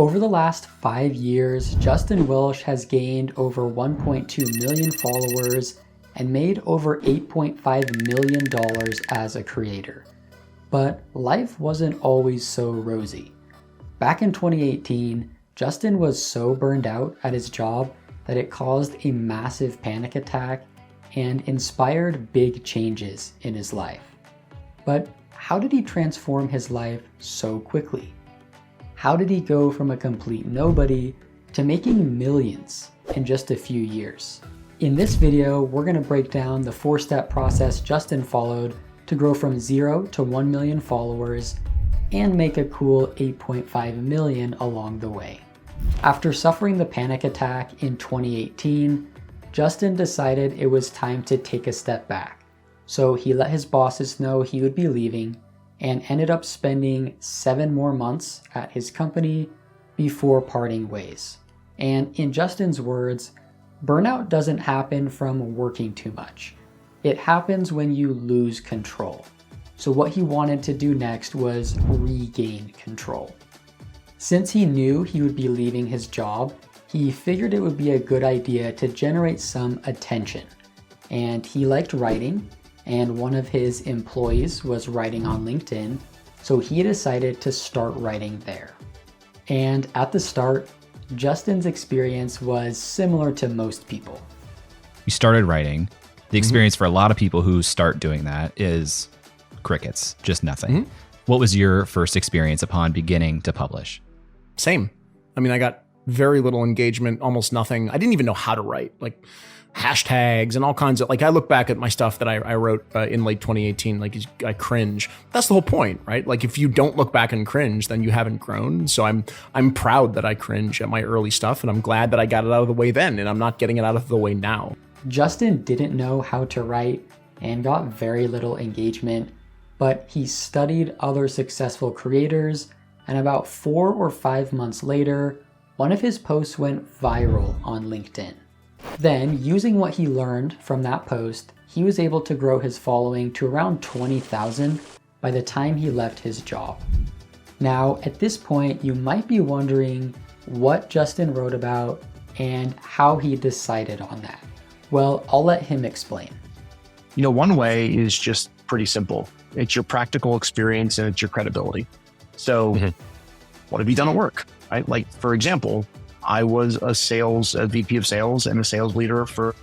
Over the last 5 years, Justin Welsh has gained over 1.2 million followers and made over $8.5 million as a creator. But life wasn't always so rosy. Back in 2018, Justin was so burned out at his job that it caused a massive panic attack and inspired big changes in his life. But how did he transform his life so quickly? How did he go from a complete nobody to making millions in just a few years? In this video, we're going to break down the 4-step process Justin followed to grow from 0 to 1 million followers and make a cool 8.5 million along the way. After suffering the panic attack in 2018, Justin decided it was time to take a step back. So he let his bosses know he would be leaving and ended up spending 7 more months at his company before parting ways. And in Justin's words, burnout doesn't happen from working too much. It happens when you lose control. So what he wanted to do next was regain control. Since he knew he would be leaving his job, he figured it would be a good idea to generate some attention. And he liked writing, and one of his employees was writing on LinkedIn, so he decided to start writing there. And at the start, Justin's experience was similar to most people. You started writing. The experience for a lot of people who start doing that is crickets, just nothing. What was your first experience upon beginning to publish? Same. I mean, I got very little engagement, almost nothing. I didn't even know how to write, like hashtags and all kinds of, like, I look back at my stuff that I wrote in late 2018, like I cringe. That's the whole point, right? Like if you don't look back and cringe, then you haven't grown. So I'm proud that I cringe at my early stuff, and I'm glad that I got it out of the way then, and I'm not getting it out of the way now. Justin didn't know how to write and got very little engagement, but he studied other successful creators, and about 4 or 5 months later, one of his posts went viral on LinkedIn. Then, using what he learned from that post, he was able to grow his following to around 20,000 by the time he left his job. Now, at this point, you might be wondering what Justin wrote about and how he decided on that. Well, I'll let him explain. You know, one way is just pretty simple. It's your practical experience and it's your credibility. So what have you done at work, right? Like, for example, I was a VP of sales and a sales leader for,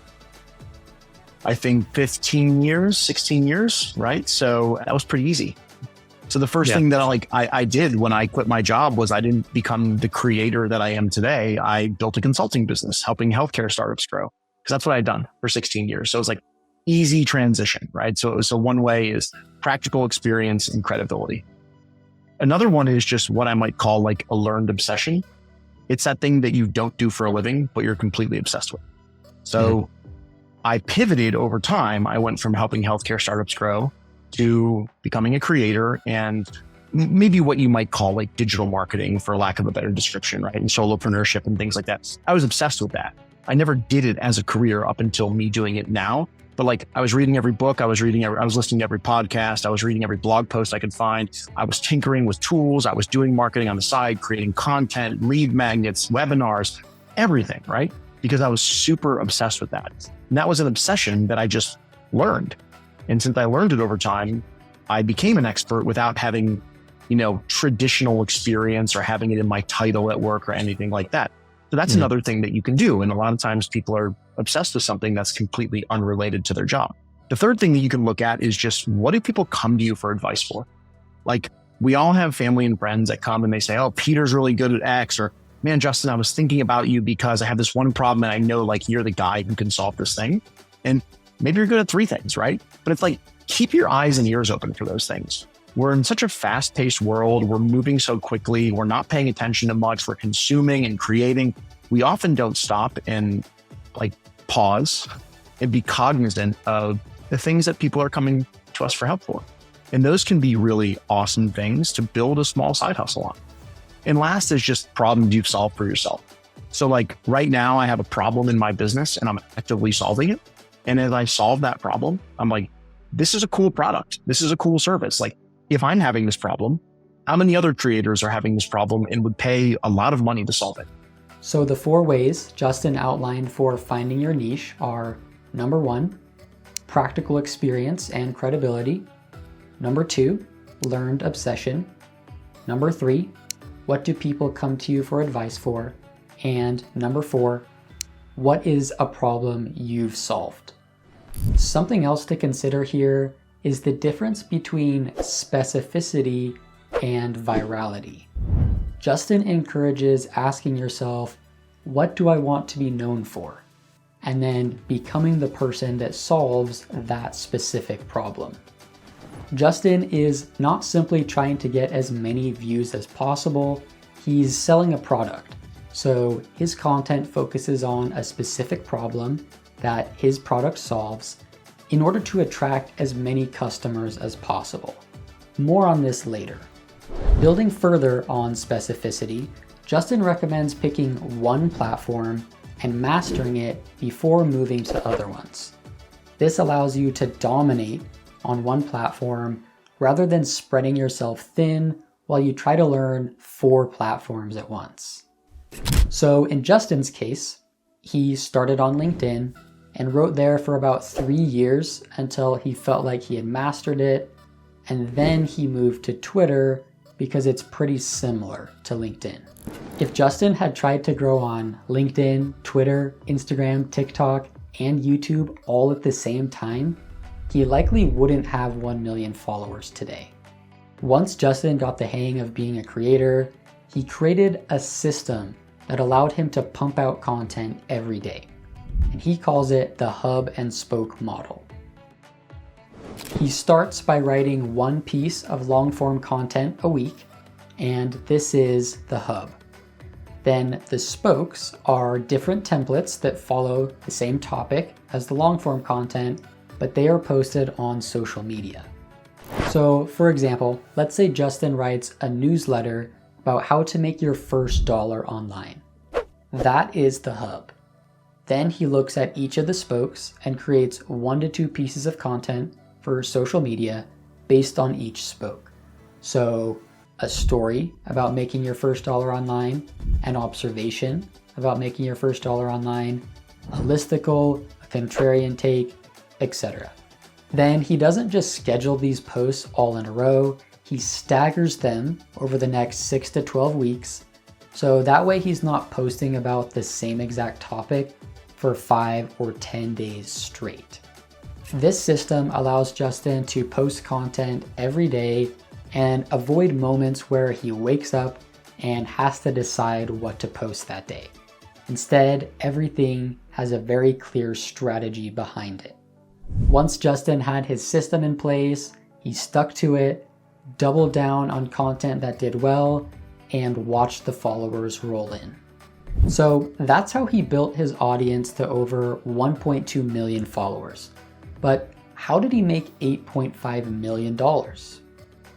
I think, 15 years, 16 years, right? So that was pretty easy. So the first thing that I did when I quit my job was I didn't become the creator that I am today. I built a consulting business helping healthcare startups grow, because that's what I'd done for 16 years. So it was like easy transition, right? So one way is practical experience and credibility. Another one is just what I might call like a learned obsession. It's that thing that you don't do for a living, but you're completely obsessed with. So I pivoted over time. I went from helping healthcare startups grow to becoming a creator and maybe what you might call like digital marketing, for lack of a better description, right? And solopreneurship and things like that. I was obsessed with that. I never did it as a career up until me doing it now. But like, I was reading every book, I was listening to every podcast, I was reading every blog post I could find. I was tinkering with tools, I was doing marketing on the side, creating content, lead magnets, webinars, everything, right? Because I was super obsessed with that. And that was an obsession that I just learned. And since I learned it over time, I became an expert without having, traditional experience or having it in my title at work or anything like that. So that's another thing that you can do. And a lot of times people are obsessed with something that's completely unrelated to their job. The third thing that you can look at is just, what do people come to you for advice for? Like, we all have family and friends that come and they say, oh, Peter's really good at X, or man, Justin, I was thinking about you because I have this one problem and I know like you're the guy who can solve this thing. And maybe you're good at 3 things, right? But it's like, keep your eyes and ears open for those things. We're in such a fast-paced world. We're moving so quickly. We're not paying attention to much. We're consuming and creating. We often don't stop and like pause and be cognizant of the things that people are coming to us for help for. And those can be really awesome things to build a small side hustle on. And last is just problems you've solved for yourself. So like right now I have a problem in my business and I'm actively solving it. And as I solve that problem, I'm like, this is a cool product. This is a cool service. Like, if I'm having this problem, How many other creators are having this problem and would pay a lot of money to solve it? So the 4 ways Justin outlined for finding your niche are: number 1, practical experience and credibility; number 2, learned obsession; number 3, what do people come to you for advice for; and number 4, what is a problem you've solved. Something else to consider here is the difference between specificity and virality. Justin encourages asking yourself, what do I want to be known for? And then becoming the person that solves that specific problem. Justin is not simply trying to get as many views as possible, he's selling a product. So his content focuses on a specific problem that his product solves in order to attract as many customers as possible. More on this later. Building further on specificity, Justin recommends picking one platform and mastering it before moving to other ones. This allows you to dominate on one platform rather than spreading yourself thin while you try to learn 4 platforms at once. So in Justin's case, he started on LinkedIn and wrote there for about 3 years until he felt like he had mastered it, and then he moved to Twitter because it's pretty similar to LinkedIn. If Justin had tried to grow on LinkedIn, Twitter, Instagram, TikTok, and YouTube all at the same time, he likely wouldn't have 1 million followers today. Once Justin got the hang of being a creator, he created a system that allowed him to pump out content every day, and he calls it the hub and spoke model. He starts by writing 1 piece of long-form content a week, and this is the hub. Then the spokes are different templates that follow the same topic as the long-form content, but they are posted on social media. So for example, let's say Justin writes a newsletter about how to make your first dollar online. That is the hub. Then he looks at each of the spokes and creates 1 to 2 pieces of content for social media based on each spoke. So a story about making your first dollar online, an observation about making your first dollar online, a listicle, a contrarian take, etc. Then he doesn't just schedule these posts all in a row, he staggers them over the next 6 to 12 weeks. So that way he's not posting about the same exact topic for 5 or 10 days straight. This system allows Justin to post content every day and avoid moments where he wakes up and has to decide what to post that day. Instead, everything has a very clear strategy behind it. Once Justin had his system in place, he stuck to it, doubled down on content that did well, and watched the followers roll in. So that's how he built his audience to over 1.2 million followers. But how did he make $8.5 million?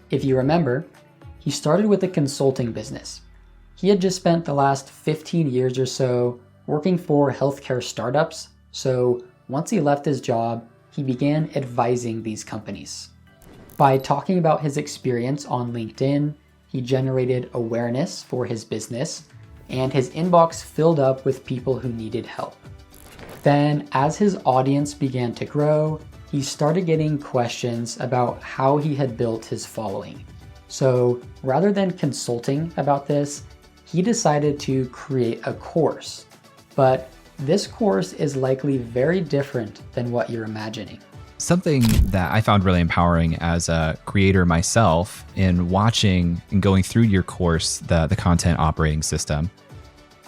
If you remember, he started with a consulting business. He had just spent the last 15 years or so working for healthcare startups, so once he left his job, he began advising these companies. By talking about his experience on LinkedIn, he generated awareness for his business, and his inbox filled up with people who needed help. Then, as his audience began to grow, he started getting questions about how he had built his following. So rather than consulting about this, he decided to create a course. But this course is likely very different than what you're imagining. Something that I found really empowering as a creator myself in watching and going through your course, the content operating system,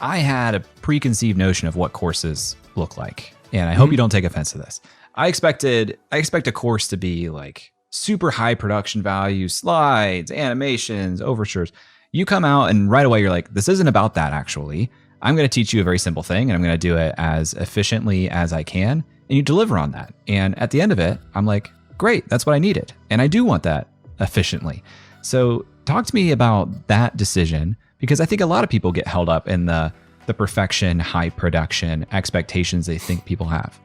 I had a preconceived notion of what courses look like. And I hope you don't take offense to this. I expect a course to be like super high production value, slides, animations, overtures. You come out and right away you're like, this isn't about that actually. I'm going to teach you a very simple thing and I'm going to do it as efficiently as I can. And you deliver on that. And at the end of it, I'm like, great, that's what I needed. And I do want that efficiently. So talk to me about that decision, because I think a lot of people get held up in the perfection, high production expectations they think people have.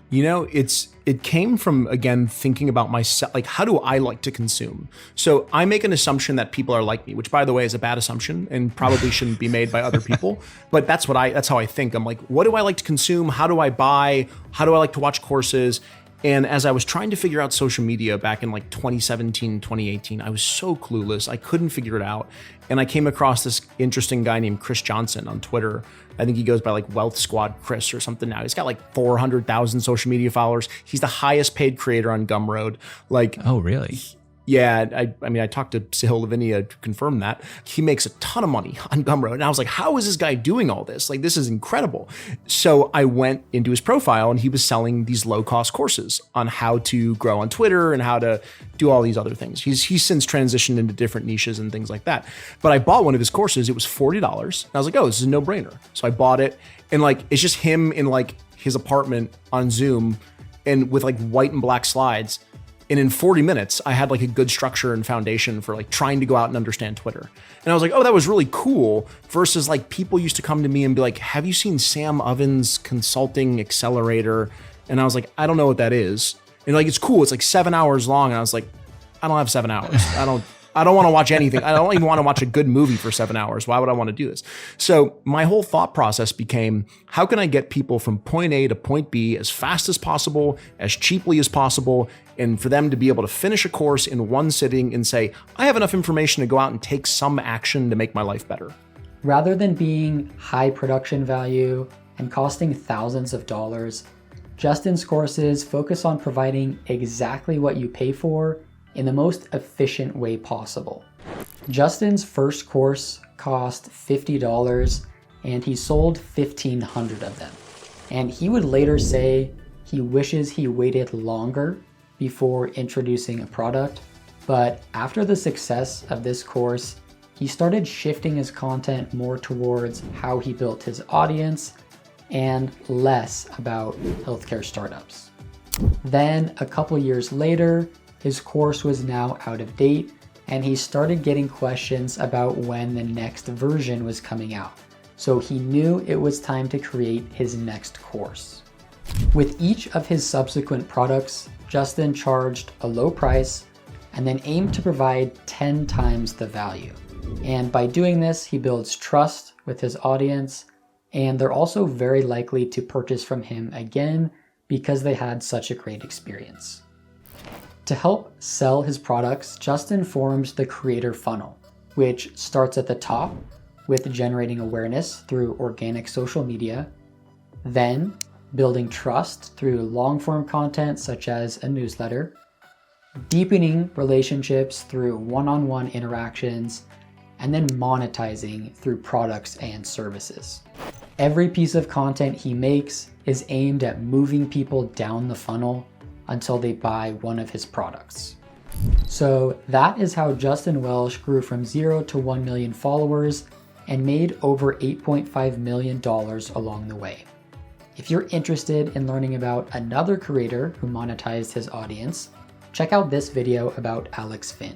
You know, it came from, again, thinking about myself, like, how do I like to consume? So I make an assumption that people are like me, which, by the way, is a bad assumption and probably shouldn't be made by other people. But that's how I think. I'm like, what do I like to consume? How do I buy? How do I like to watch courses? And as I was trying to figure out social media back in like 2017, 2018, I was so clueless. I couldn't figure it out. And I came across this interesting guy named Chris Johnson on Twitter. I think he goes by like Wealth Squad Chris or something now. He's got like 400,000 social media followers. He's the highest paid creator on Gumroad. Like, oh, really? Yeah, I mean, I talked to Sahil Lavinia to confirm that. He makes a ton of money on Gumroad. And I was like, how is this guy doing all this? Like, this is incredible. So I went into his profile and he was selling these low-cost courses on how to grow on Twitter and how to do all these other things. He's since transitioned into different niches and things like that. But I bought one of his courses. It was $40. And I was like, oh, this is a no-brainer. So I bought it. And like, it's just him in like his apartment on Zoom and with like white and black slides. And in 40 minutes, I had like a good structure and foundation for like trying to go out and understand Twitter. And I was like, oh, that was really cool. Versus like people used to come to me and be like, have you seen Sam Ovens Consulting Accelerator? And I was like, I don't know what that is. And like, it's cool. It's like 7 hours long. And I was like, I don't have 7 hours. I don't want to watch anything. I don't even want to watch a good movie for 7 hours. Why would I want to do this? So my whole thought process became, how can I get people from point A to point B as fast as possible, as cheaply as possible, and for them to be able to finish a course in one sitting and say, I have enough information to go out and take some action to make my life better. Rather than being high production value and costing thousands of dollars, Justin's courses focus on providing exactly what you pay for in the most efficient way possible. Justin's first course cost $50 and he sold 1,500 of them. And he would later say he wishes he waited longer before introducing a product, but after the success of this course, he started shifting his content more towards how he built his audience and less about healthcare startups. Then a couple years later, his course was now out of date and he started getting questions about when the next version was coming out. So he knew it was time to create his next course. With each of his subsequent products, Justin charged a low price and then aimed to provide 10 times the value. And by doing this, he builds trust with his audience, and they're also very likely to purchase from him again because they had such a great experience. To help sell his products, Justin forms the creator funnel, which starts at the top with generating awareness through organic social media, then building trust through long-form content such as a newsletter, deepening relationships through one-on-one interactions, and then monetizing through products and services. Every piece of content he makes is aimed at moving people down the funnel until they buy one of his products. So that is how Justin Welsh grew from 0 to 1 million followers and made over $8.5 million along the way. If you're interested in learning about another creator who monetized his audience, check out this video about Alex Finn.